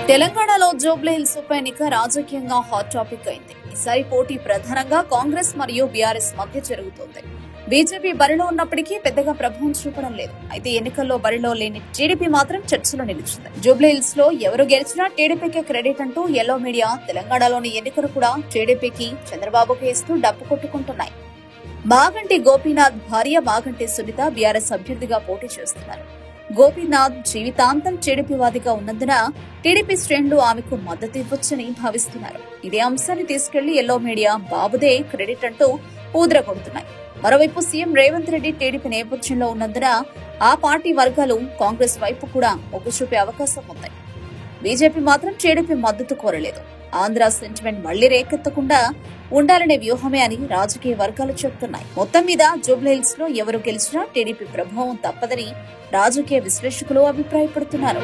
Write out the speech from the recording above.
తెలంగాణలో జూబ్లీహిల్స్ ఉప ఎన్నిక రాజకీయంగా హాట్ టాపిక్ అయింది. ఈసారి పోటీ ప్రధానంగా కాంగ్రెస్ మరియు బీఆర్ఎస్ మధ్య జరుగుతోంది. బీజేపీ బరిలో ఉన్నప్పటికీ పెద్దగా ప్రభావం చూపడం లేదు. అయితే ఎన్నికల్లో బరిలో లేని టీడీపీ మాత్రం చర్చలో నిలిచింది. జూబ్లీహిల్స్ లో ఎవరు గెలిచినా టీడీపీకే క్రెడిట్ అంటూ ఎల్లో మీడియా తెలంగాణలోని ఎన్నికలు కూడా టీడీపీకి చంద్రబాబుకు ఇస్తూ డప్పు కొట్టుకుంటున్నాయి. మాగంటి గోపీనాథ్ భార్య మాగంటి సునీత బీఆర్ఎస్ అభ్యర్థిగా పోటీ చేస్తున్నారు. గోపీనాథ్ జీవితాంతం టీడీపీవాదిగా ఉన్నందున టీడీపీ శ్రేణులు ఆమెకు మద్దతు ఇవ్వొచ్చని భావిస్తున్నారు. ఇదే అంశాన్ని తీసుకెళ్లి ఎల్లో మీడియా బాబుదే క్రెడిట్ అంటూ ఊదరగొడుతున్నాయి. మరోవైపు సీఎం రేవంత్ రెడ్డి టీడీపీ నేపథ్యంలో ఉన్నందున ఆ పార్టీ వర్గాలు కాంగ్రెస్ వైపు కూడా మొగ్గు చూపే అవకాశం ఉంది. బీజేపీ మాత్రం టీడీపీ మద్దతు కోరలేదు. ఆంధ్ర సెంటిమెంట్ మళ్లీ రేకెత్తకుండా ఉండాలనే వ్యూహమే అని రాజకీయ వర్గాలు చెబుతున్నాయి. మొత్తం మీద జూబ్లీహిల్స్ లో ఎవరు గెలిచినా టీడీపీ ప్రభావం తప్పదని రాజకీయ విశ్లేషకులు అభిప్రాయపడుతున్నారు.